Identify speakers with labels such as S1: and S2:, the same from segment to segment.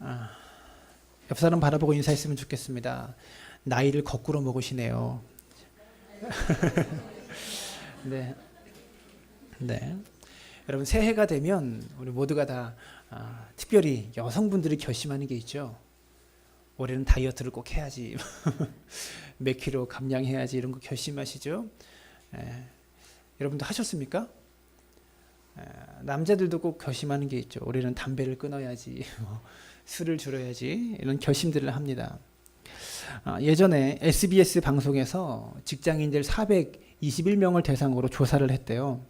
S1: 옆 사람 바라보고 인사했으면 좋겠습니다. 나이를 거꾸로 먹으시네요. 네, 네. 여러분 새해가 되면 우리 모두가 다 특별히 여성분들이 결심하는 게 있죠. 올해는 다이어트를 꼭 해야지, 몇 킬로 감량해야지 이런 거 결심하시죠. 여러분도 하셨습니까? 남자들도 꼭 결심하는 게 있죠. 올해는 담배를 끊어야지, 술을 줄여야지 이런 결심들을 합니다. 예전에 SBS 방송에서 직장인들 421명을 대상으로 조사를 했대요.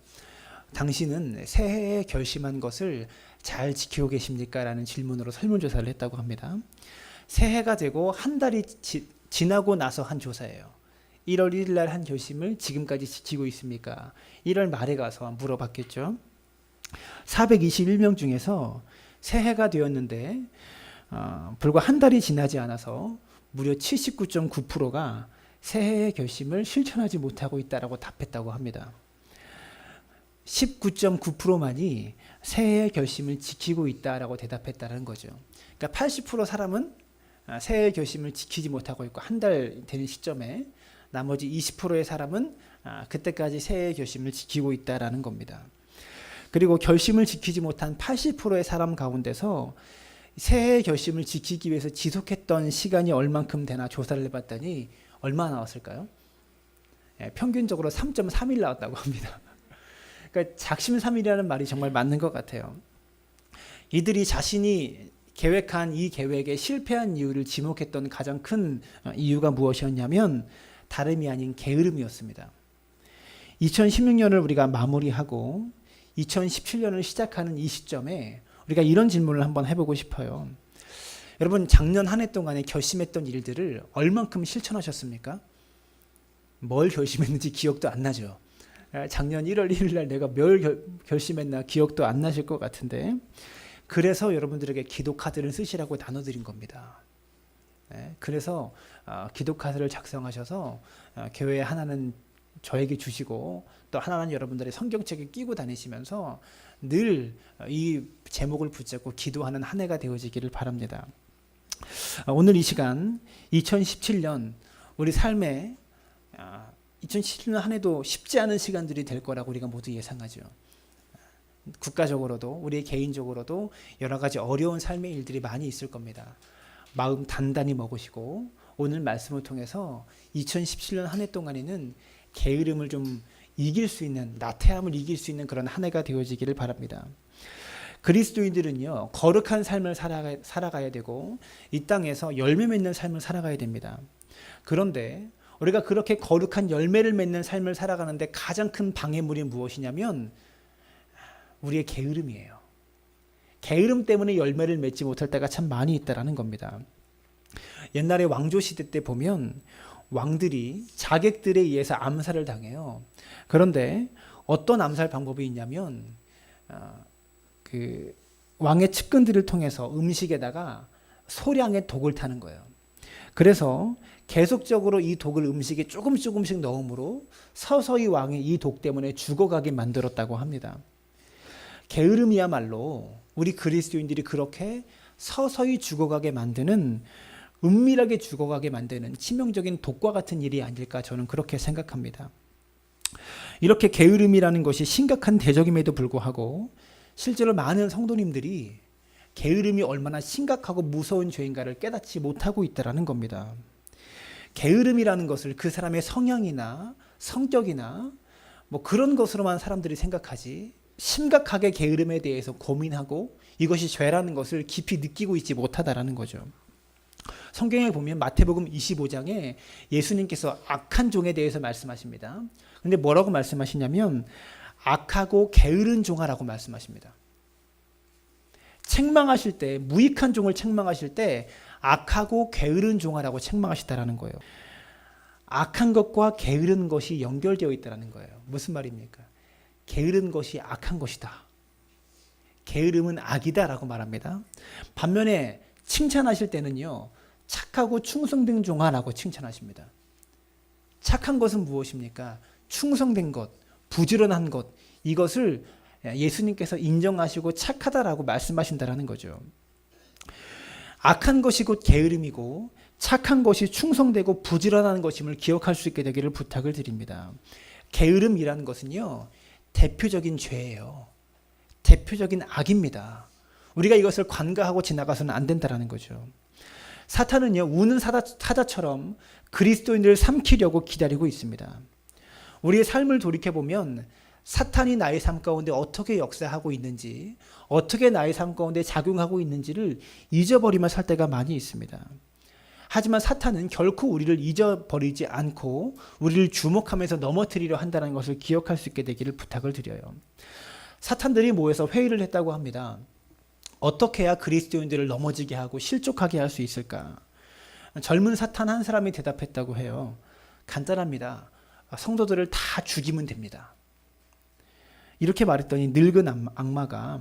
S1: 당신은 새해에 결심한 것을 잘 지키고 계십니까? 라는 질문으로 설문조사를 했다고 합니다. 새해가 되고 한 달이 지나고 나서 한 조사예요. 1월 1일 날 한 결심을 지금까지 지키고 있습니까? 1월 말에 가서 물어봤겠죠. 421명 중에서 새해가 되었는데 불과 한 달이 지나지 않아서 무려 79.9%가 새해의 결심을 실천하지 못하고 있다고 답했다고 합니다. 19.9%만이 새해의 결심을 지키고 있다라고 대답했다는 거죠. 그러니까 80% 사람은 새해의 결심을 지키지 못하고 있고 한 달 되는 시점에 나머지 20%의 사람은 그때까지 새해의 결심을 지키고 있다라는 겁니다. 그리고 결심을 지키지 못한 80%의 사람 가운데서 새해의 결심을 지키기 위해서 지속했던 시간이 얼만큼 되나 조사를 해봤더니 얼마 나왔을까요? 평균적으로 3.3일 나왔다고 합니다. 그러니까 작심삼일이라는 말이 정말 맞는 것 같아요. 이들이 자신이 계획한 이 계획에 실패한 이유를 지목했던 가장 큰 이유가 무엇이었냐면 다름이 아닌 게으름이었습니다. 2016년을 우리가 마무리하고 2017년을 시작하는 이 시점에 우리가 이런 질문을 한번 해보고 싶어요. 여러분 작년 한 해 동안에 결심했던 일들을 얼만큼 실천하셨습니까? 뭘 결심했는지 기억도 안 나죠. 작년 1월 1일 날 내가 뭘 결심했나 기억도 안 나실 것 같은데 그래서 여러분들에게 기도 카드를 쓰시라고 나눠드린 겁니다. 그래서 기도 카드를 작성하셔서 교회 하나는 저에게 주시고 또 하나는 여러분들의 성경책에 끼고 다니시면서 늘 이 제목을 붙잡고 기도하는 한 해가 되어지기를 바랍니다. 오늘 이 시간 2017년 우리 삶에 2017년 한 해도 쉽지 않은 시간들이 될 거라고 우리가 모두 예상하죠. 국가적으로도 우리 개인적으로도 여러 가지 어려운 삶의 일들이 많이 있을 겁니다. 마음 단단히 먹으시고 오늘 말씀을 통해서 2017년 한 해 동안에는 게으름을 좀 이길 수 있는, 나태함을 이길 수 있는 그런 한 해가 되어지기를 바랍니다. 그리스도인들은요 거룩한 삶을 살아가야 되고 이 땅에서 열매 맺는 삶을 살아가야 됩니다. 그런데 우리가 그렇게 거룩한 열매를 맺는 삶을 살아가는데 가장 큰 방해물이 무엇이냐면 우리의 게으름이에요. 게으름 때문에 열매를 맺지 못할 때가 참 많이 있다는 겁니다. 옛날에 왕조 시대 때 보면 왕들이 자객들에 의해서 암살을 당해요. 그런데 어떤 암살 방법이 있냐면 그 왕의 측근들을 통해서 음식에다가 소량의 독을 타는 거예요. 그래서 계속적으로 이 독을 음식에 조금씩 넣음으로 서서히 왕이 이 독 때문에 죽어가게 만들었다고 합니다. 게으름이야말로 우리 그리스도인들이 그렇게 서서히 죽어가게 만드는, 은밀하게 죽어가게 만드는 치명적인 독과 같은 일이 아닐까 저는 그렇게 생각합니다. 이렇게 게으름이라는 것이 심각한 대적임에도 불구하고 실제로 많은 성도님들이 게으름이 얼마나 심각하고 무서운 죄인가를 깨닫지 못하고 있다는 겁니다. 게으름이라는 것을 그 사람의 성향이나 성격이나 뭐 그런 것으로만 사람들이 생각하지 심각하게 게으름에 대해서 고민하고 이것이 죄라는 것을 깊이 느끼고 있지 못하다라는 거죠. 성경에 보면 마태복음 25장에 예수님께서 악한 종에 대해서 말씀하십니다. 근데 뭐라고 말씀하시냐면 악하고 게으른 종아라고 말씀하십니다. 책망하실 때, 무익한 종을 책망하실 때 악하고 게으른 종아라고 책망하시다라는 거예요. 악한 것과 게으른 것이 연결되어 있다는 거예요. 무슨 말입니까? 게으른 것이 악한 것이다. 게으름은 악이다라고 말합니다. 반면에 칭찬하실 때는요, 착하고 충성된 종아라고 칭찬하십니다. 착한 것은 무엇입니까? 충성된 것, 부지런한 것, 이것을 예수님께서 인정하시고 착하다라고 말씀하신다라는 거죠. 악한 것이 곧 게으름이고 착한 것이 충성되고 부지런한 것임을 기억할 수 있게 되기를 부탁을 드립니다. 게으름이라는 것은요, 대표적인 죄예요. 대표적인 악입니다. 우리가 이것을 관가하고 지나가서는 안 된다는 거죠. 사탄은요, 우는 사자처럼 그리스도인들을 삼키려고 기다리고 있습니다. 우리의 삶을 돌이켜보면 사탄이 나의 삶 가운데 어떻게 역사하고 있는지, 어떻게 나의 삶 가운데 작용하고 있는지를 잊어버리며 살 때가 많이 있습니다. 하지만 사탄은 결코 우리를 잊어버리지 않고 우리를 주목하면서 넘어뜨리려 한다는 것을 기억할 수 있게 되기를 부탁을 드려요. 사탄들이 모여서 회의를 했다고 합니다. 어떻게 해야 그리스도인들을 넘어지게 하고 실족하게 할 수 있을까? 젊은 사탄 한 사람이 대답했다고 해요. 간단합니다. 성도들을 다 죽이면 됩니다. 이렇게 말했더니 늙은 악마가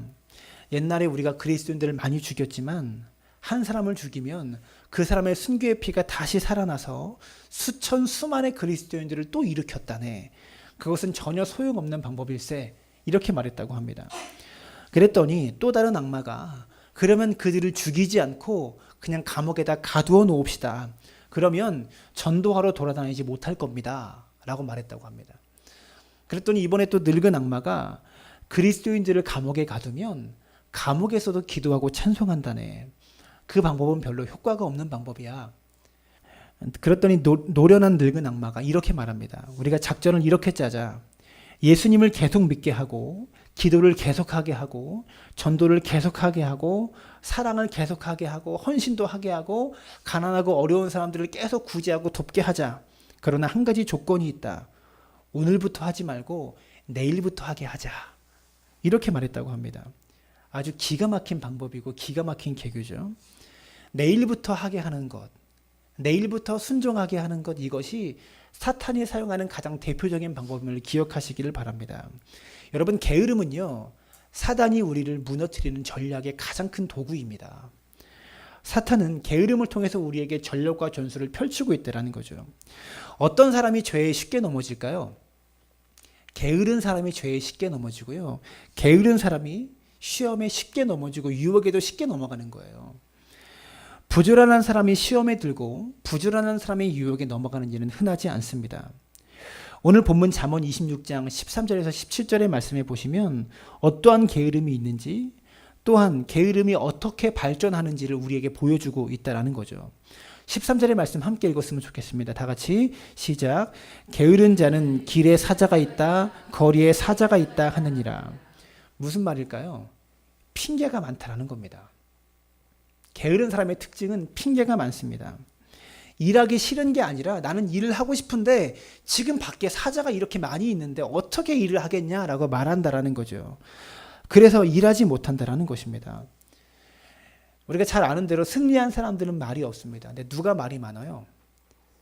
S1: 옛날에 우리가 그리스도인들을 많이 죽였지만 한 사람을 죽이면 그 사람의 순교의 피가 다시 살아나서 수천 수만의 그리스도인들을 또 일으켰다네. 그것은 전혀 소용없는 방법일세. 이렇게 말했다고 합니다. 그랬더니 또 다른 악마가 그러면 그들을 죽이지 않고 그냥 감옥에다 가두어 놓읍시다. 그러면 전도하러 돌아다니지 못할 겁니다. 라고 말했다고 합니다. 그랬더니 이번에 또 늙은 악마가 그리스도인들을 감옥에 가두면 감옥에서도 기도하고 찬송한다네. 그 방법은 별로 효과가 없는 방법이야. 그랬더니 노련한 늙은 악마가 이렇게 말합니다. 우리가 작전을 이렇게 짜자. 예수님을 계속 믿게 하고 기도를 계속하게 하고 전도를 계속하게 하고 사랑을 계속하게 하고 헌신도 하게 하고 가난하고 어려운 사람들을 계속 구제하고 돕게 하자. 그러나 한 가지 조건이 있다. 오늘부터 하지 말고 내일부터 하게 하자. 이렇게 말했다고 합니다. 아주 기가 막힌 방법이고 기가 막힌 개교죠. 내일부터 하게 하는 것, 내일부터 순종하게 하는 것, 이것이 사탄이 사용하는 가장 대표적인 방법임을 기억하시기를 바랍니다. 여러분, 게으름은요, 사단이 우리를 무너뜨리는 전략의 가장 큰 도구입니다. 사탄은 게으름을 통해서 우리에게 전력과 전술을 펼치고 있다는 거죠. 어떤 사람이 죄에 쉽게 넘어질까요? 게으른 사람이 죄에 쉽게 넘어지고요. 게으른 사람이 시험에 쉽게 넘어지고 유혹에도 쉽게 넘어가는 거예요. 부지런한 사람이 시험에 들고 부지런한 사람이 유혹에 넘어가는 일은 흔하지 않습니다. 오늘 본문 잠언 26장 13절에서 17절의 말씀에 보시면 어떠한 게으름이 있는지, 또한 게으름이 어떻게 발전하는지를 우리에게 보여주고 있다는 거죠. 13절의 말씀 함께 읽었으면 좋겠습니다. 다 같이 시작. 게으른 자는 길에 사자가 있다, 거리에 사자가 있다 하느니라. 무슨 말일까요? 핑계가 많다라는 겁니다. 게으른 사람의 특징은 핑계가 많습니다. 일하기 싫은 게 아니라 나는 일을 하고 싶은데 지금 밖에 사자가 이렇게 많이 있는데 어떻게 일을 하겠냐라고 말한다라는 거죠. 그래서 일하지 못한다라는 것입니다. 우리가 잘 아는 대로 승리한 사람들은 말이 없습니다. 근데 누가 말이 많아요?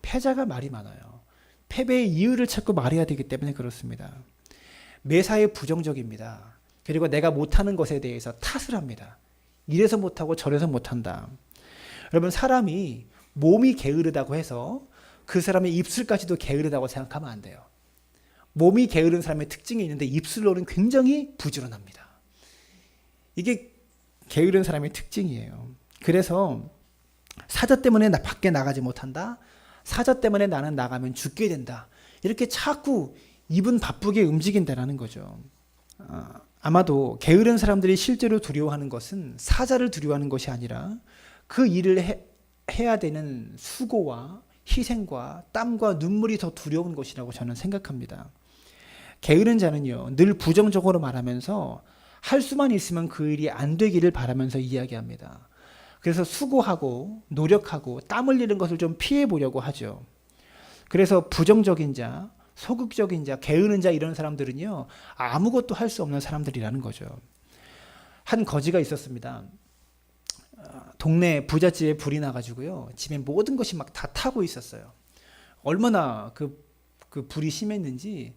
S1: 패자가 말이 많아요. 패배의 이유를 찾고 말해야 되기 때문에 그렇습니다. 매사에 부정적입니다. 그리고 내가 못하는 것에 대해서 탓을 합니다. 이래서 못하고 저래서 못한다. 여러분, 사람이 몸이 게으르다고 해서 그 사람의 입술까지도 게으르다고 생각하면 안 돼요. 몸이 게으른 사람의 특징이 있는데 입술로는 굉장히 부지런합니다. 이게 게으른 사람의 특징이에요. 그래서 사자 때문에 나 밖에 나가지 못한다. 사자 때문에 나는 나가면 죽게 된다. 이렇게 자꾸 입은 바쁘게 움직인다라는 거죠. 아마도 게으른 사람들이 실제로 두려워하는 것은 사자를 두려워하는 것이 아니라 그 일을 해야 되는 수고와 희생과 땀과 눈물이 더 두려운 것이라고 저는 생각합니다. 게으른 자는요, 늘 부정적으로 말하면서 할 수만 있으면 그 일이 안 되기를 바라면서 이야기합니다. 그래서 수고하고 노력하고 땀 흘리는 것을 좀 피해 보려고 하죠. 그래서 부정적인 자, 소극적인 자, 게으른 자, 이런 사람들은요, 아무것도 할 수 없는 사람들이라는 거죠. 한 거지가 있었습니다. 동네 부잣집에 불이 나가지고요, 집에 모든 것이 막 다 타고 있었어요. 얼마나 그 불이 심했는지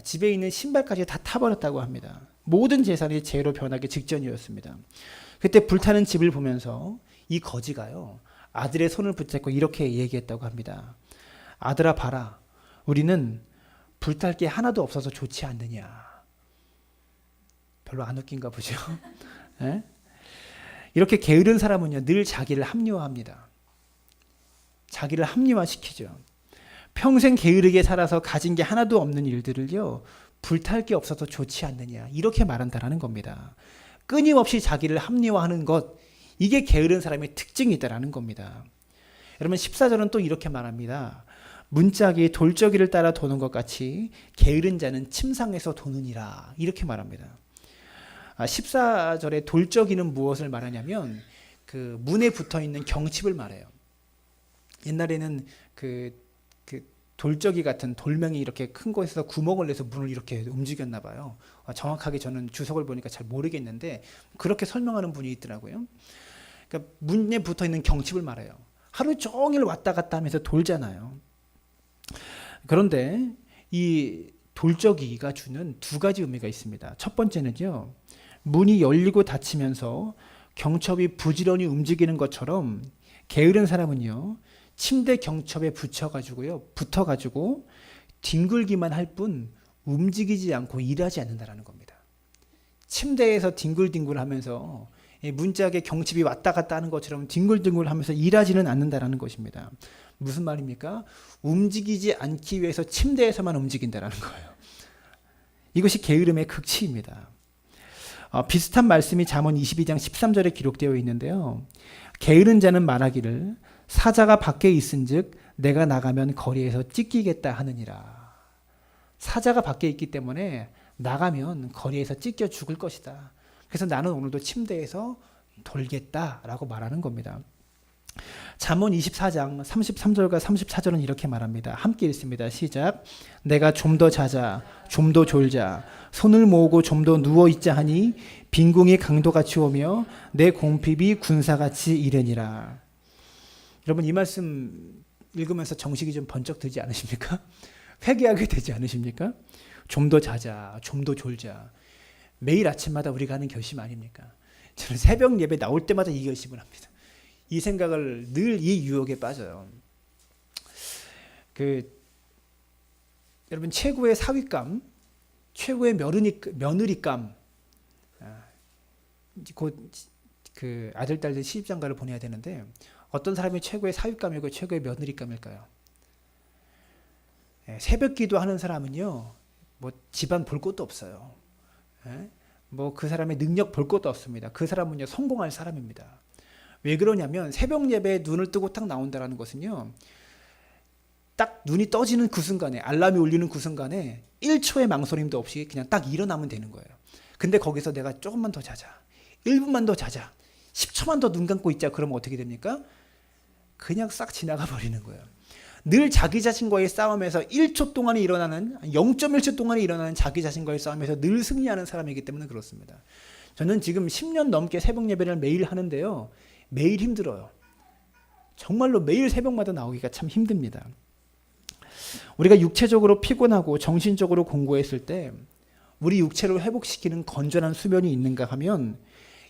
S1: 집에 있는 신발까지 다 타버렸다고 합니다. 모든 재산이 재로 변하기 직전이었습니다. 그때 불타는 집을 보면서 이 거지가요, 아들의 손을 붙잡고 이렇게 얘기했다고 합니다. 아들아, 봐라. 우리는 불탈 게 하나도 없어서 좋지 않느냐. 별로 안 웃긴가 보죠. 네? 이렇게 게으른 사람은요, 늘 자기를 합리화합니다. 자기를 합리화시키죠. 평생 게으르게 살아서 가진 게 하나도 없는 일들을요, 불탈 게 없어서 좋지 않느냐, 이렇게 말한다라는 겁니다. 끊임없이 자기를 합리화하는 것, 이게 게으른 사람의 특징이다라는 겁니다. 여러분 14절은 또 이렇게 말합니다. 문짝이 돌저기를 따라 도는 것 같이 게으른 자는 침상에서 도느니라, 이렇게 말합니다. 14절에 돌저기는 무엇을 말하냐면 그 문에 붙어 있는 경칩을 말해요. 옛날에는 그 돌저기 같은 돌멩이 이렇게 큰 곳에서 구멍을 내서 문을 이렇게 움직였나 봐요. 정확하게 저는 주석을 보니까 잘 모르겠는데 그렇게 설명하는 분이 있더라고요. 그러니까 문에 붙어 있는 경칩을 말해요. 하루 종일 왔다 갔다 하면서 돌잖아요. 그런데 이 돌저기가 주는 두 가지 의미가 있습니다. 첫 번째는요, 문이 열리고 닫히면서 경첩이 부지런히 움직이는 것처럼 게으른 사람은요, 침대 경첩에 붙어가지고 뒹굴기만 할 뿐 움직이지 않고 일하지 않는다라는 겁니다. 침대에서 뒹굴뒹굴 하면서 문짝에 경칩이 왔다 갔다 하는 것처럼 뒹굴뒹굴 하면서 일하지는 않는다라는 것입니다. 무슨 말입니까? 움직이지 않기 위해서 침대에서만 움직인다라는 거예요. 이것이 게으름의 극치입니다. 비슷한 말씀이 잠언 22장 13절에 기록되어 있는데요. 게으른 자는 말하기를 사자가 밖에 있은즉 내가 나가면 거리에서 찢기겠다 하느니라. 사자가 밖에 있기 때문에 나가면 거리에서 찢겨 죽을 것이다. 그래서 나는 오늘도 침대에서 돌겠다라고 말하는 겁니다. 잠언 24장 33절과 34절은 이렇게 말합니다. 함께 읽습니다. 시작. 내가 좀 더 자자, 좀 더 졸자, 손을 모으고 좀 더 누워있자 하니 빈궁이 강도같이 오며 내 공핍이 군사같이 이르니라. 여러분 이 말씀 읽으면서 정식이 좀 번쩍 들지 않으십니까? 회개하게 되지 않으십니까? 좀 더 자자, 좀 더 졸자. 매일 아침마다 우리가 하는 결심 아닙니까? 저는 새벽 예배 나올 때마다 이 결심을 합니다. 이 생각을 늘 이 유혹에 빠져요. 여러분 최고의 사위감, 최고의 며느리감, 곧 그 아들 딸들 시집장가를 보내야 되는데 어떤 사람이 최고의 사위감이고 최고의 며느리감일까요? 새벽 기도하는 사람은요, 뭐 집안 볼 것도 없어요. 뭐 그 사람의 능력 볼 것도 없습니다. 그 사람은요 성공할 사람입니다. 왜 그러냐면 새벽 예배에 눈을 뜨고 딱 나온다는 것은요, 딱 눈이 떠지는 그 순간에, 알람이 울리는 그 순간에 1초의 망설임도 없이 그냥 딱 일어나면 되는 거예요. 근데 거기서 내가 조금만 더 자자, 1분만 더 자자, 10초만 더 눈 감고 있자, 그러면 어떻게 됩니까? 그냥 싹 지나가 버리는 거예요. 늘 자기 자신과의 싸움에서 1초 동안에 일어나는, 0.1초 동안에 일어나는 자기 자신과의 싸움에서 늘 승리하는 사람이기 때문에 그렇습니다. 저는 지금 10년 넘게 새벽 예배를 매일 하는데요, 매일 힘들어요. 정말로 매일 새벽마다 나오기가 참 힘듭니다. 우리가 육체적으로 피곤하고 정신적으로 공고했을 때 우리 육체를 회복시키는 건전한 수면이 있는가 하면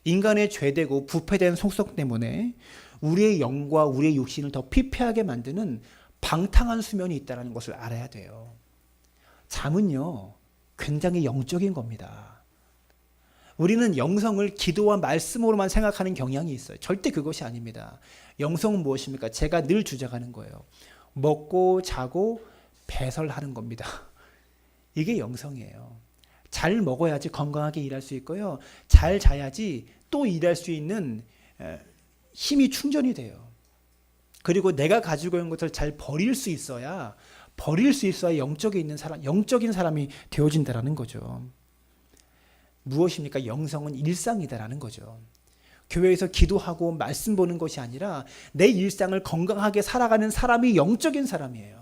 S1: 인간의 죄되고 부패된 속성 때문에 우리의 영과 우리의 육신을 더 피폐하게 만드는 방탕한 수면이 있다는 것을 알아야 돼요. 잠은요, 굉장히 영적인 겁니다. 우리는 영성을 기도와 말씀으로만 생각하는 경향이 있어요. 절대 그것이 아닙니다. 영성은 무엇입니까? 제가 늘 주장하는 거예요. 먹고 자고 배설하는 겁니다. 이게 영성이에요. 잘 먹어야지 건강하게 일할 수 있고요. 잘 자야지 또 일할 수 있는 힘이 충전이 돼요. 그리고 내가 가지고 있는 것을 잘 버릴 수 있어야 영적인 사람이 되어진다라는 거죠. 무엇입니까? 영성은 일상이다라는 거죠. 교회에서 기도하고 말씀 보는 것이 아니라 내 일상을 건강하게 살아가는 사람이 영적인 사람이에요.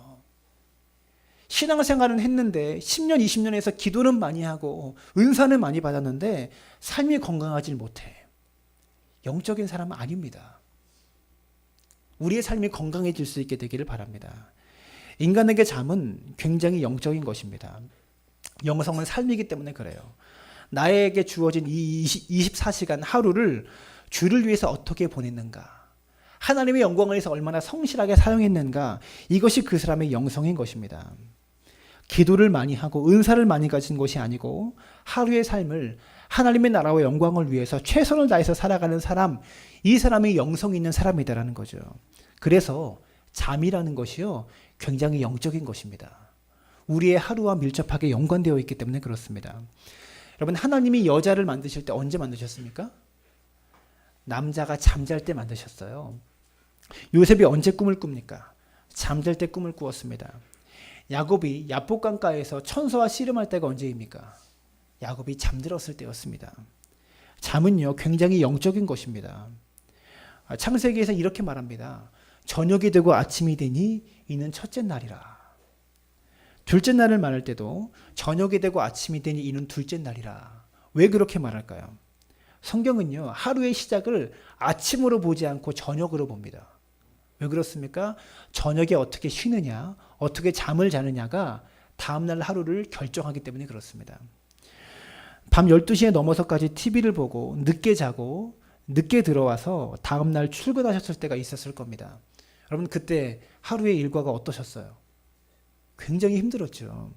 S1: 신앙생활은 했는데 10년, 20년에서 기도는 많이 하고 은사는 많이 받았는데 삶이 건강하지 못해. 영적인 사람은 아닙니다. 우리의 삶이 건강해질 수 있게 되기를 바랍니다. 인간에게 잠은 굉장히 영적인 것입니다. 영성은 삶이기 때문에 그래요. 나에게 주어진 이 24시간 하루를 주를 위해서 어떻게 보냈는가, 하나님의 영광을 위해서 얼마나 성실하게 사용했는가, 이것이 그 사람의 영성인 것입니다. 기도를 많이 하고 은사를 많이 가진 것이 아니고 하루의 삶을 하나님의 나라와 영광을 위해서 최선을 다해서 살아가는 사람, 이 사람이 영성이 있는 사람이다라는 거죠. 그래서 잠이라는 것이요, 굉장히 영적인 것입니다. 우리의 하루와 밀접하게 연관되어 있기 때문에 그렇습니다. 여러분, 하나님이 여자를 만드실 때 언제 만드셨습니까? 남자가 잠잘 때 만드셨어요. 요셉이 언제 꿈을 꿉니까? 잠잘 때 꿈을 꾸었습니다. 야곱이 야복강가에서 천사와 씨름할 때가 언제입니까? 야곱이 잠들었을 때였습니다. 잠은요, 굉장히 영적인 것입니다. 창세기에서 이렇게 말합니다. 저녁이 되고 아침이 되니 이는 첫째 날이라. 둘째 날을 말할 때도 저녁이 되고 아침이 되니 이는 둘째 날이라. 왜 그렇게 말할까요? 성경은요, 하루의 시작을 아침으로 보지 않고 저녁으로 봅니다. 왜 그렇습니까? 저녁에 어떻게 쉬느냐, 어떻게 잠을 자느냐가 다음날 하루를 결정하기 때문에 그렇습니다. 밤 12시에 넘어서까지 TV를 보고 늦게 자고 늦게 들어와서 다음날 출근하셨을 때가 있었을 겁니다. 여러분, 그때 하루의 일과가 어떠셨어요? 굉장히 힘들었죠.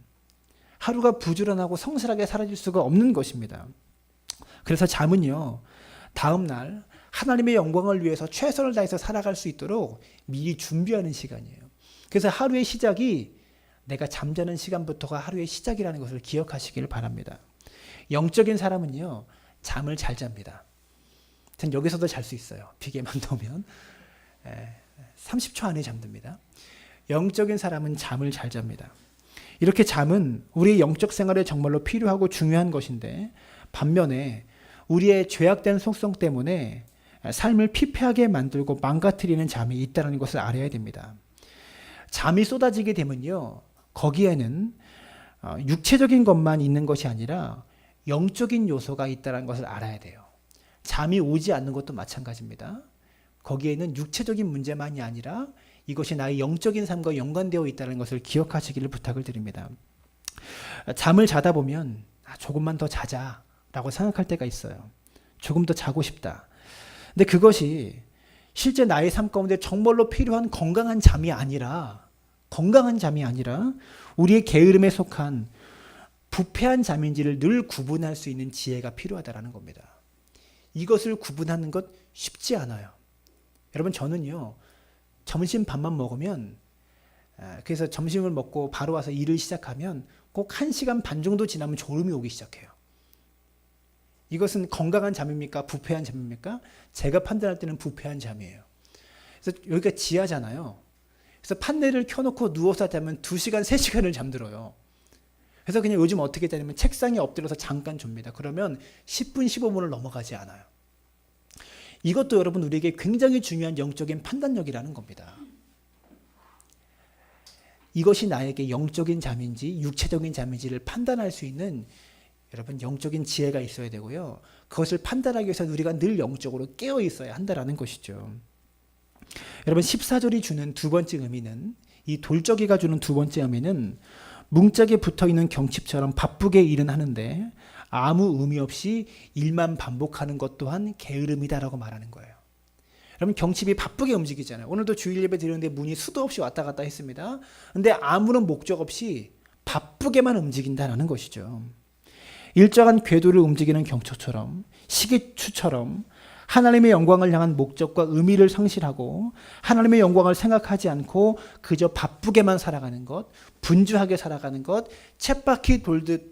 S1: 하루가 부지런하고 성실하게 사라질 수가 없는 것입니다. 그래서 잠은요, 다음날 하나님의 영광을 위해서 최선을 다해서 살아갈 수 있도록 미리 준비하는 시간이에요. 그래서 하루의 시작이 내가 잠자는 시간부터가 하루의 시작이라는 것을 기억하시길 바랍니다. 영적인 사람은요, 잠을 잘 잡니다. 전 여기서도 잘 수 있어요. 비계만 놓으면 30초 안에 잠듭니다. 영적인 사람은 잠을 잘 잡니다. 이렇게 잠은 우리의 영적 생활에 정말로 필요하고 중요한 것인데, 반면에 우리의 죄악된 속성 때문에 삶을 피폐하게 만들고 망가뜨리는 잠이 있다는 것을 알아야 됩니다. 잠이 쏟아지게 되면요, 거기에는 육체적인 것만 있는 것이 아니라 영적인 요소가 있다는 것을 알아야 돼요. 잠이 오지 않는 것도 마찬가지입니다. 거기에는 육체적인 문제만이 아니라 이것이 나의 영적인 삶과 연관되어 있다는 것을 기억하시기를 부탁을 드립니다. 잠을 자다 보면 조금만 더 자자라고 생각할 때가 있어요. 조금 더 자고 싶다. 근데 그것이 실제 나의 삶 가운데 정말로 필요한 건강한 잠이 아니라 우리의 게으름에 속한 부패한 잠인지를 늘 구분할 수 있는 지혜가 필요하다는 겁니다. 이것을 구분하는 것 쉽지 않아요. 여러분, 저는요, 점심 밥만 먹으면, 그래서 점심을 먹고 바로 와서 일을 시작하면 꼭 1시간 반 정도 지나면 졸음이 오기 시작해요. 이것은 건강한 잠입니까? 부패한 잠입니까? 제가 판단할 때는 부패한 잠이에요. 그래서 여기가 지하잖아요. 그래서 판넬을 켜놓고 누워서 자면 2시간, 3시간을 잠들어요. 그래서 그냥 요즘 어떻게 되냐면 책상에 엎드려서 잠깐 줍니다. 그러면 10분, 15분을 넘어가지 않아요. 이것도 여러분, 우리에게 굉장히 중요한 영적인 판단력이라는 겁니다. 이것이 나에게 영적인 잠인지 육체적인 잠인지를 판단할 수 있는, 여러분, 영적인 지혜가 있어야 되고요. 그것을 판단하기 위해서는 우리가 늘 영적으로 깨어 있어야 한다는 것이죠. 여러분, 14절이 주는 두 번째 의미는, 이 돌적이가 주는 두 번째 의미는 뭉짝에 붙어있는 경칩처럼 바쁘게 일은 하는데 아무 의미 없이 일만 반복하는 것 또한 게으름이다라고 말하는 거예요. 여러분, 경칩이 바쁘게 움직이잖아요. 오늘도 주일 예배 드리는데 문이 수도 없이 왔다 갔다 했습니다. 근데 아무런 목적 없이 바쁘게만 움직인다는 것이죠. 일정한 궤도를 움직이는 경초처럼, 시계추처럼 하나님의 영광을 향한 목적과 의미를 상실하고 하나님의 영광을 생각하지 않고 그저 바쁘게만 살아가는 것, 분주하게 살아가는 것, 쳇바퀴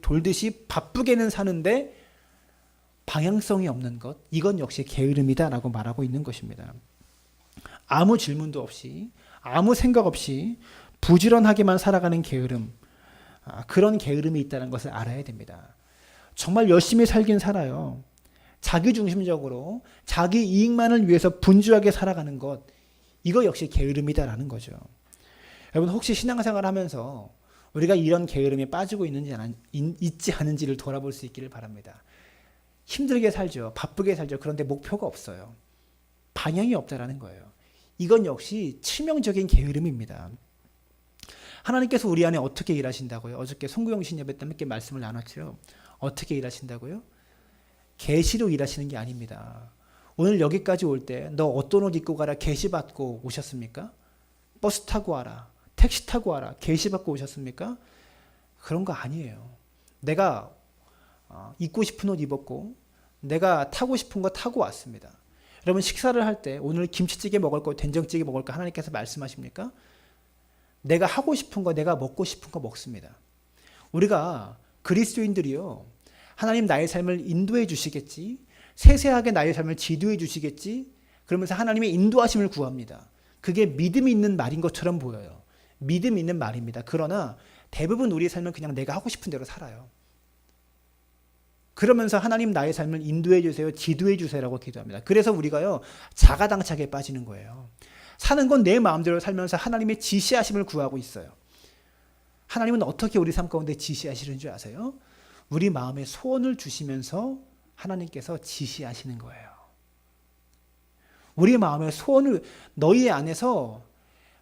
S1: 돌듯이 바쁘게는 사는데 방향성이 없는 것, 이건 역시 게으름이다라고 말하고 있는 것입니다. 아무 질문도 없이, 아무 생각 없이 부지런하게만 살아가는 게으름, 그런 게으름이 있다는 것을 알아야 됩니다. 정말 열심히 살긴 살아요. 자기중심적으로 자기 이익만을 위해서 분주하게 살아가는 것, 이거 역시 게으름이다라는 거죠. 여러분, 혹시 신앙생활 하면서 우리가 이런 게으름에 빠지고 있지 않은지를 돌아볼 수 있기를 바랍니다. 힘들게 살죠. 바쁘게 살죠. 그런데 목표가 없어요. 방향이 없다라는 거예요. 이건 역시 치명적인 게으름입니다. 하나님께서 우리 안에 어떻게 일하신다고요? 어저께 송구영신 예배 때 함께 말씀을 나눴죠. 어떻게 일하신다고요? 계시로 일하시는 게 아닙니다. 오늘 여기까지 올 때 너 어떤 옷 입고 가라 계시 받고 오셨습니까? 버스 타고 와라, 택시 타고 와라 계시 받고 오셨습니까? 그런 거 아니에요. 내가 입고 싶은 옷 입었고 내가 타고 싶은 거 타고 왔습니다. 여러분 식사를 할 때 오늘 김치찌개 먹을 거 된장찌개 먹을 거 하나님께서 말씀하십니까? 내가 하고 싶은 거 내가 먹고 싶은 거 먹습니다. 우리가 그리스도인들이요. 하나님 나의 삶을 인도해 주시겠지. 세세하게 나의 삶을 지도해 주시겠지. 그러면서 하나님의 인도하심을 구합니다. 그게 믿음이 있는 말인 것처럼 보여요. 믿음이 있는 말입니다. 그러나 대부분 우리의 삶은 그냥 내가 하고 싶은 대로 살아요. 그러면서 하나님 나의 삶을 인도해 주세요. 지도해 주세요라고 기도합니다. 그래서 우리가요. 자가당착에 빠지는 거예요. 사는 건 내 마음대로 살면서 하나님의 지시하심을 구하고 있어요. 하나님은 어떻게 우리 삶 가운데 지시하시는 줄 아세요? 우리 마음에 소원을 주시면서 하나님께서 지시하시는 거예요. 우리 마음에 소원을 너희 안에서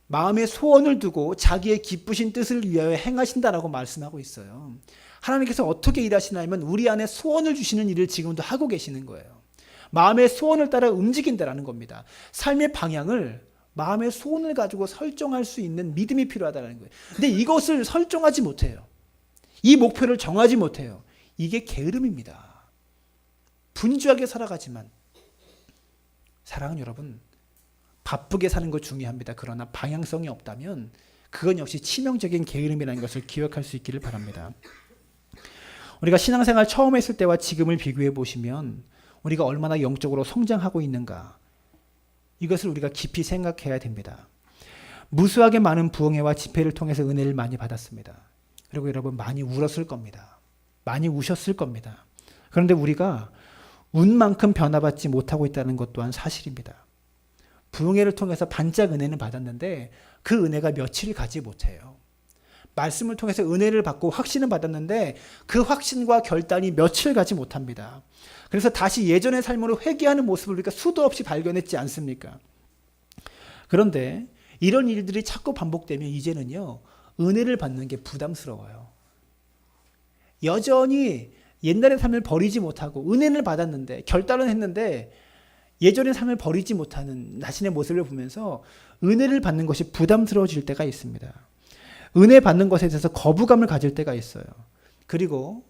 S1: 마음에 소원을 두고 자기의 기쁘신 뜻을 위하여 행하신다라고 말씀하고 있어요. 하나님께서 어떻게 일하시냐면 우리 안에 소원을 주시는 일을 지금도 하고 계시는 거예요. 마음의 소원을 따라 움직인다라는 겁니다. 삶의 방향을 마음의 소원을 가지고 설정할 수 있는 믿음이 필요하다는 거예요. 근데 이것을 설정하지 못해요. 이 목표를 정하지 못해요. 이게 게으름입니다. 분주하게 살아가지만 사랑하는 여러분, 바쁘게 사는 거 중요합니다. 그러나 방향성이 없다면 그건 역시 치명적인 게으름이라는 것을 기억할 수 있기를 바랍니다. 우리가 신앙생활 처음 했을 때와 지금을 비교해 보시면 우리가 얼마나 영적으로 성장하고 있는가, 이것을 우리가 깊이 생각해야 됩니다. 무수하게 많은 부흥회와 집회를 통해서 은혜를 많이 받았습니다. 그리고 여러분 많이 울었을 겁니다. 많이 우셨을 겁니다. 그런데 우리가 운만큼 변화받지 못하고 있다는 것 또한 사실입니다. 부흥회를 통해서 반짝 은혜는 받았는데 그 은혜가 며칠 가지 못해요. 말씀을 통해서 은혜를 받고 확신을 받았는데 그 확신과 결단이 며칠 가지 못합니다. 그래서 다시 예전의 삶으로 회귀하는 모습을 우리가 수도 없이 발견했지 않습니까? 그런데 이런 일들이 자꾸 반복되면 이제는요, 은혜를 받는 게 부담스러워요. 여전히 옛날의 삶을 버리지 못하고 은혜를 받았는데 결단을 했는데 예전의 삶을 버리지 못하는 자신의 모습을 보면서 은혜를 받는 것이 부담스러워질 때가 있습니다. 은혜 받는 것에 대해서 거부감을 가질 때가 있어요. 그리고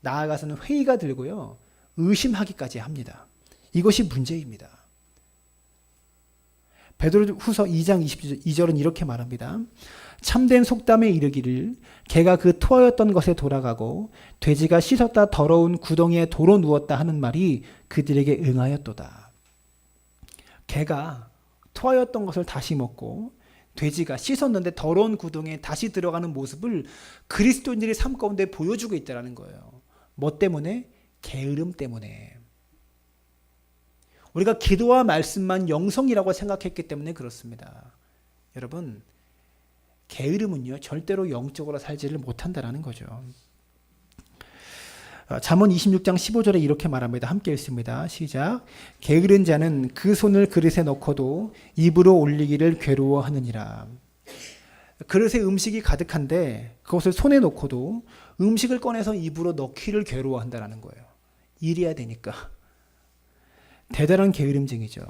S1: 나아가서는 회의가 들고요. 의심하기까지 합니다. 이것이 문제입니다. 베드로후서 2장 22절은 이렇게 말합니다. 참된 속담에 이르기를 개가 그 토하였던 것에 돌아가고 돼지가 씻었다 더러운 구덩이에 도로 누웠다 하는 말이 그들에게 응하였도다. 개가 토하였던 것을 다시 먹고 돼지가 씻었는데 더러운 구덩이에 다시 들어가는 모습을 그리스도인들의 삶 가운데 보여주고 있다는 거예요. 뭐 때문에? 게으름 때문에. 우리가 기도와 말씀만 영성이라고 생각했기 때문에 그렇습니다. 여러분, 게으름은요 절대로 영적으로 살지를 못한다는 거죠. 잠언 26장 15절에 이렇게 말합니다. 함께 읽습니다. 시작. 게으른 자는 그 손을 그릇에 넣고도 입으로 올리기를 괴로워하느니라. 그릇에 음식이 가득한데 그것을 손에 넣고도 음식을 꺼내서 입으로 넣기를 괴로워한다는 거예요. 일해야 되니까. 대단한 게으름쟁이죠.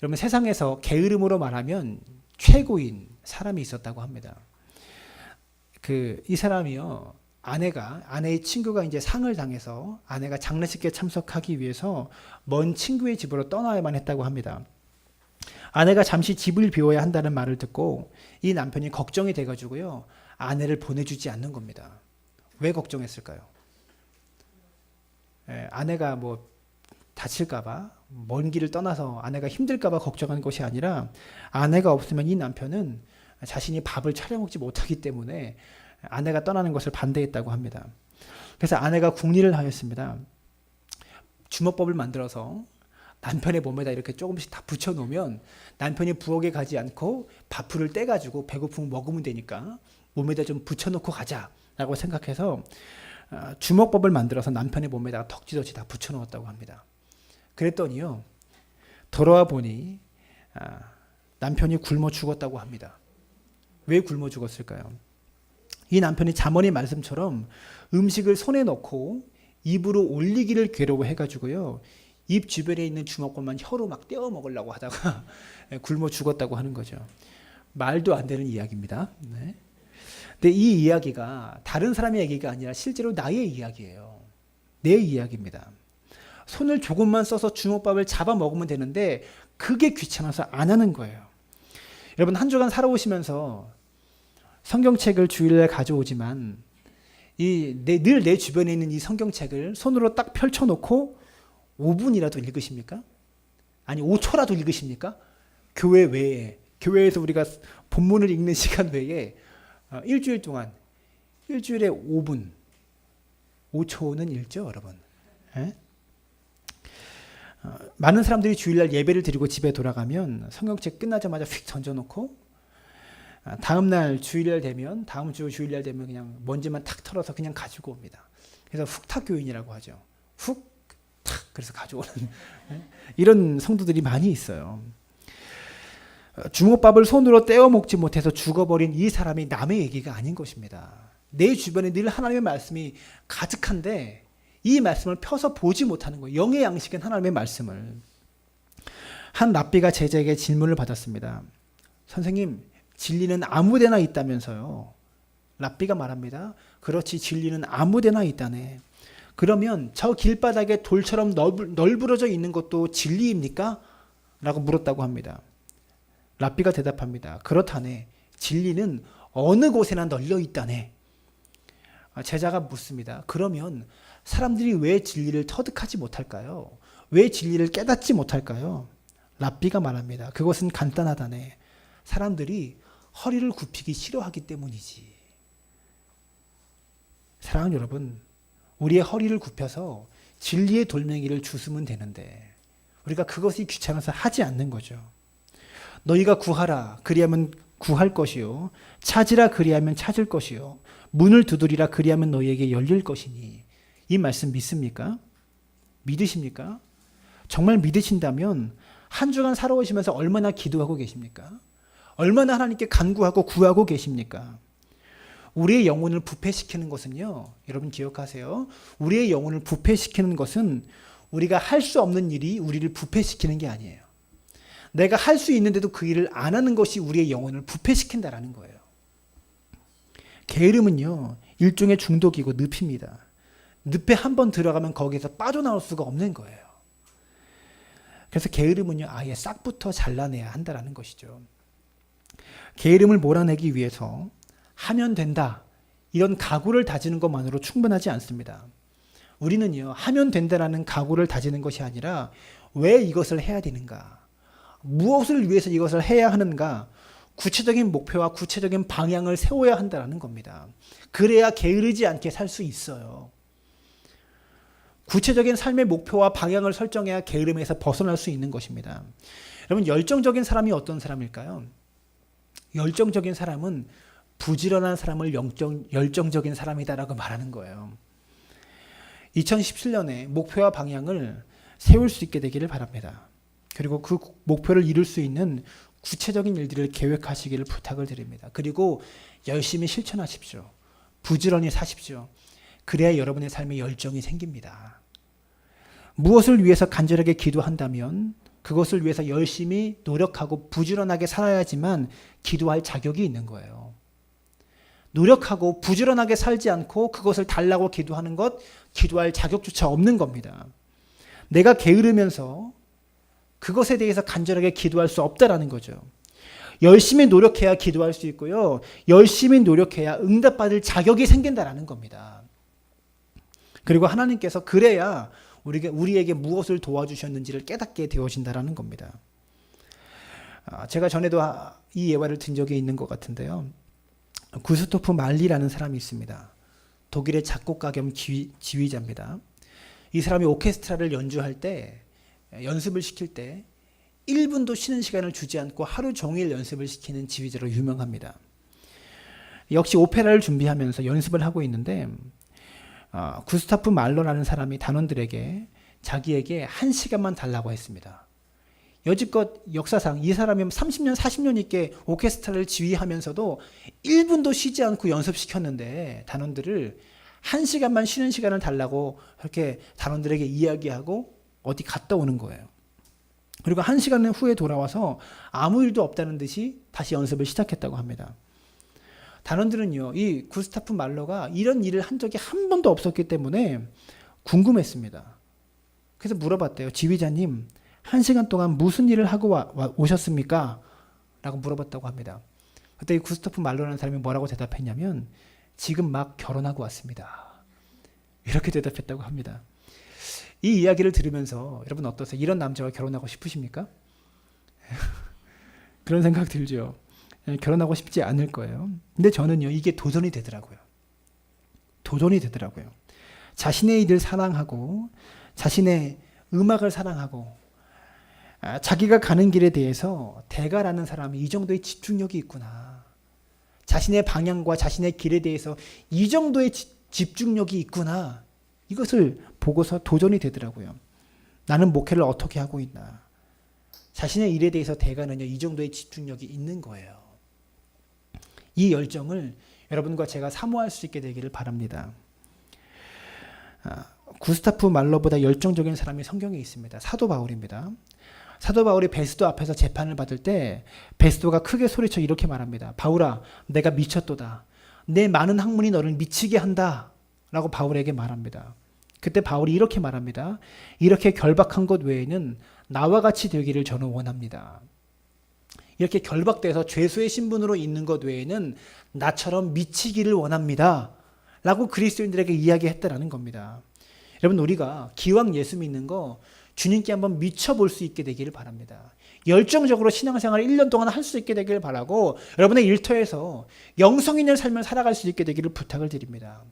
S1: 여러분, 세상에서 게으름으로 말하면 최고인 사람이 있었다고 합니다. 이 사람이요, 아내의 친구가 이제 상을 당해서 아내가 장례식에 참석하기 위해서 먼 친구의 집으로 떠나야만 했다고 합니다. 아내가 잠시 집을 비워야 한다는 말을 듣고 이 남편이 걱정이 돼가지고요, 아내를 보내주지 않는 겁니다. 왜 걱정했을까요? 아내가 뭐 다칠까봐, 먼 길을 떠나서 아내가 힘들까봐 걱정한 것이 아니라 아내가 없으면 이 남편은 자신이 밥을 차려 먹지 못하기 때문에 아내가 떠나는 것을 반대했다고 합니다. 그래서 아내가 궁리를 하였습니다. 주먹밥을 만들어서 남편의 몸에다 이렇게 조금씩 다 붙여놓으면 남편이 부엌에 가지 않고 밥풀을 떼가지고 배고프면 먹으면 되니까 몸에다 좀 붙여놓고 가자라고 생각해서 주먹밥을 만들어서 남편의 몸에다가 덕지덕지 다 붙여놓았다고 합니다. 그랬더니요, 돌아와 보니 남편이 굶어 죽었다고 합니다. 왜 굶어 죽었을까요? 이 남편이 잠언의 말씀처럼 음식을 손에 넣고 입으로 올리기를 괴로워해가지고요, 입 주변에 있는 주먹밥만 혀로 막 떼어 먹으려고 하다가 굶어 죽었다고 하는 거죠. 말도 안 되는 이야기입니다. 네. 근데 이 이야기가 다른 사람의 얘기가 아니라 실제로 나의 이야기예요. 내 이야기입니다. 손을 조금만 써서 주먹밥을 잡아 먹으면 되는데 그게 귀찮아서 안 하는 거예요. 여러분 한 주간 살아오시면서 성경책을 주일날 가져오지만 늘 내 주변에 있는 이 성경책을 손으로 딱 펼쳐놓고 5분이라도 읽으십니까? 아니 5초라도 읽으십니까? 교회 외에, 교회에서 우리가 본문을 읽는 시간 외에 일주일 동안, 일주일에 5분, 5초는 읽죠 여러분. 에? 많은 사람들이 주일날 예배를 드리고 집에 돌아가면 성경책 끝나자마자 휙 던져놓고 다음날 주일날 되면, 다음 주 주일날 되면 그냥 먼지만 탁 털어서 그냥 가지고 옵니다. 그래서 훅탁교인이라고 하죠. 훅 탁 그래서 가져오는 이런 성도들이 많이 있어요. 주먹밥을 손으로 떼어 먹지 못해서 죽어버린 이 사람이 남의 얘기가 아닌 것입니다. 내 주변에 늘 하나님의 말씀이 가득한데 이 말씀을 펴서 보지 못하는 거예요. 영의 양식은 하나님의 말씀을. 한 랍비가 제자에게 질문을 받았습니다. 선생님, 진리는 아무데나 있다면서요. 랍비가 말합니다. 그렇지, 진리는 아무데나 있다네. 그러면 저 길바닥에 돌처럼 널브러져 있는 것도 진리입니까? 라고 물었다고 합니다. 랍비가 대답합니다. 그렇다네. 진리는 어느 곳에나 널려 있다네. 제자가 묻습니다. 그러면 사람들이 왜 진리를 터득하지 못할까요? 왜 진리를 깨닫지 못할까요? 랍비가 말합니다. 그것은 간단하다네. 사람들이 허리를 굽히기 싫어하기 때문이지. 사랑하는 여러분, 우리의 허리를 굽혀서 진리의 돌멩이를 주스면 되는데 우리가 그것이 귀찮아서 하지 않는 거죠. 너희가 구하라 그리하면 구할 것이요, 찾으라 그리하면 찾을 것이요, 문을 두드리라 그리하면 너희에게 열릴 것이니. 이 말씀 믿습니까? 믿으십니까? 정말 믿으신다면 한 주간 살아오시면서 얼마나 기도하고 계십니까? 얼마나 하나님께 간구하고 구하고 계십니까? 우리의 영혼을 부패시키는 것은요, 여러분 기억하세요. 우리의 영혼을 부패시키는 것은 우리가 할 수 없는 일이 우리를 부패시키는 게 아니에요. 내가 할 수 있는데도 그 일을 안 하는 것이 우리의 영혼을 부패시킨다라는 거예요. 게으름은요, 일종의 중독이고 늪입니다. 늪에 한번 들어가면 거기에서 빠져나올 수가 없는 거예요. 그래서 게으름은요, 아예 싹부터 잘라내야 한다라는 것이죠. 게으름을 몰아내기 위해서 하면 된다, 이런 각오를 다지는 것만으로 충분하지 않습니다. 우리는요, 하면 된다라는 각오를 다지는 것이 아니라 왜 이것을 해야 되는가, 무엇을 위해서 이것을 해야 하는가, 구체적인 목표와 구체적인 방향을 세워야 한다는 겁니다. 그래야 게으르지 않게 살 수 있어요. 구체적인 삶의 목표와 방향을 설정해야 게으름에서 벗어날 수 있는 것입니다. 여러분, 열정적인 사람이 어떤 사람일까요? 열정적인 사람은 부지런한 사람을 열정적인 사람이다라고 말하는 거예요. 2017년에 목표와 방향을 세울 수 있게 되기를 바랍니다. 그리고 그 목표를 이룰 수 있는 구체적인 일들을 계획하시기를 부탁을 드립니다. 그리고 열심히 실천하십시오. 부지런히 사십시오. 그래야 여러분의 삶에 열정이 생깁니다. 무엇을 위해서 간절하게 기도한다면 그것을 위해서 열심히 노력하고 부지런하게 살아야지만 기도할 자격이 있는 거예요. 노력하고 부지런하게 살지 않고 그것을 달라고 기도하는 것, 기도할 자격조차 없는 겁니다. 내가 게으르면서 그것에 대해서 간절하게 기도할 수 없다라는 거죠. 열심히 노력해야 기도할 수 있고요, 열심히 노력해야 응답받을 자격이 생긴다라는 겁니다. 그리고 하나님께서 그래야 우리에게 무엇을 도와주셨는지를 깨닫게 되어진다라는 겁니다. 제가 전에도 이 예화를 든 적이 있는 것 같은데요. 구스토프 말리라는 사람이 있습니다. 독일의 작곡가 겸 지휘자입니다. 이 사람이 오케스트라를 연주할 때, 연습을 시킬 때 1분도 쉬는 시간을 주지 않고 하루 종일 연습을 시키는 지휘자로 유명합니다. 역시 오페라를 준비하면서 연습을 하고 있는데 구스타프 말러라는 사람이 단원들에게 자기에게 1시간만 달라고 했습니다. 여지껏 역사상 이 사람이 30년, 40년 있게 오케스트라를 지휘하면서도 1분도 쉬지 않고 연습시켰는데 단원들을 1시간만 쉬는 시간을 달라고 그렇게 단원들에게 이야기하고 어디 갔다 오는 거예요. 그리고 1시간 후에 돌아와서 아무 일도 없다는 듯이 다시 연습을 시작했다고 합니다. 단원들은요, 이 구스타프 말러가 이런 일을 한 적이 한 번도 없었기 때문에 궁금했습니다. 그래서 물어봤대요. 지휘자님, 1시간 동안 무슨 일을 하고 오셨습니까? 라고 물어봤다고 합니다. 그때 이 구스타프 말로라는 사람이 뭐라고 대답했냐면 지금 막 결혼하고 왔습니다. 이렇게 대답했다고 합니다. 이 이야기를 들으면서 여러분 어떠세요? 이런 남자와 결혼하고 싶으십니까? 그런 생각 들죠. 결혼하고 싶지 않을 거예요. 근데 저는요, 이게 도전이 되더라고요. 도전이 되더라고요. 자신의 일을 사랑하고 자신의 음악을 사랑하고 자기가 가는 길에 대해서 대가라는 사람이 이 정도의 집중력이 있구나. 자신의 방향과 자신의 길에 대해서 이 정도의 집중력이 있구나. 이것을 보고서 도전이 되더라고요. 나는 목회를 어떻게 하고 있나. 자신의 일에 대해서 대가는요, 이 정도의 집중력이 있는 거예요. 이 열정을 여러분과 제가 사모할 수 있게 되기를 바랍니다. 구스타프 말러보다 열정적인 사람이 성경에 있습니다. 사도 바울입니다. 사도 바울이 베스도 앞에서 재판을 받을 때 베스도가 크게 소리쳐 이렇게 말합니다. 바울아, 내가 미쳤도다. 내 많은 학문이 너를 미치게 한다. 라고 바울에게 말합니다. 그때 바울이 이렇게 말합니다. 이렇게 결박한 것 외에는 나와 같이 되기를 저는 원합니다. 이렇게 결박돼서 죄수의 신분으로 있는 것 외에는 나처럼 미치기를 원합니다. 라고 그리스도인들에게 이야기했다라는 겁니다. 여러분, 우리가 기왕 예수 믿는 거 주님께 한번 미쳐볼 수 있게 되기를 바랍니다. 열정적으로 신앙생활을 1년 동안 할 수 있게 되기를 바라고 여러분의 일터에서 영성인의 삶을 살아갈 수 있게 되기를 부탁을 드립니다.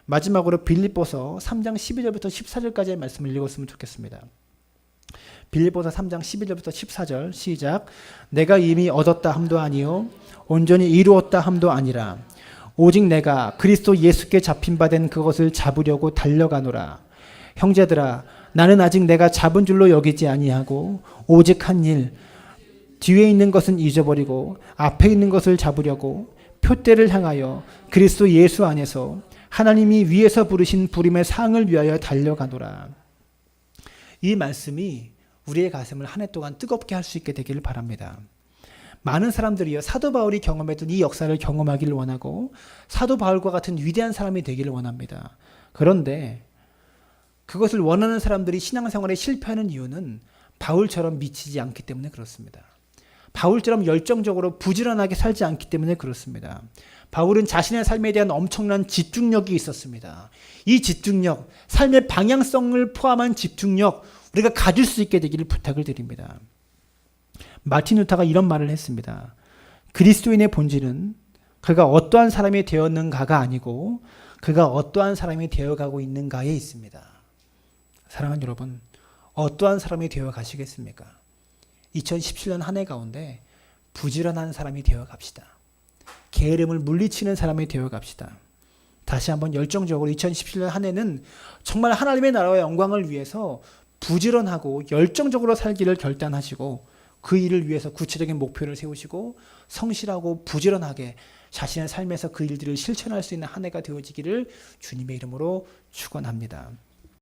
S1: 마지막으로 빌립보서 3장 12절부터 14절까지의 말씀을 읽었으면 좋겠습니다. 빌립보서 3장 12절부터 14절 시작. 내가 이미 얻었다 함도 아니요 온전히 이루었다 함도 아니라 오직 내가 그리스도 예수께 잡힌 바 된 그것을 잡으려고 달려가노라. 형제들아, 나는 아직 내가 잡은 줄로 여기지 아니하고 오직 한 일, 뒤에 있는 것은 잊어버리고 앞에 있는 것을 잡으려고 표대를 향하여 그리스도 예수 안에서 하나님이 위에서 부르신 부름의 상을 위하여 달려가노라. 이 말씀이 우리의 가슴을 한 해 동안 뜨겁게 할 수 있게 되기를 바랍니다. 많은 사람들이요, 사도 바울이 경험했던 이 역사를 경험하기를 원하고 사도 바울과 같은 위대한 사람이 되기를 원합니다. 그런데 그것을 원하는 사람들이 신앙생활에 실패하는 이유는 바울처럼 미치지 않기 때문에 그렇습니다. 바울처럼 열정적으로 부지런하게 살지 않기 때문에 그렇습니다. 바울은 자신의 삶에 대한 엄청난 집중력이 있었습니다. 이 집중력, 삶의 방향성을 포함한 집중력, 우리가 가질 수 있게 되기를 부탁을 드립니다. 마틴 루터가 이런 말을 했습니다. 그리스도인의 본질은 그가 어떠한 사람이 되었는가가 아니고 그가 어떠한 사람이 되어가고 있는가에 있습니다. 사랑하는 여러분, 어떠한 사람이 되어 가시겠습니까? 2017년 한 해 가운데 부지런한 사람이 되어 갑시다. 게으름을 물리치는 사람이 되어 갑시다. 다시 한번 열정적으로 2017년 한 해는 정말 하나님의 나라와 영광을 위해서 부지런하고 열정적으로 살기를 결단하시고 그 일을 위해서 구체적인 목표를 세우시고 성실하고 부지런하게 자신의 삶에서 그 일들을 실천할 수 있는 한 해가 되어지기를 주님의 이름으로 축원합니다.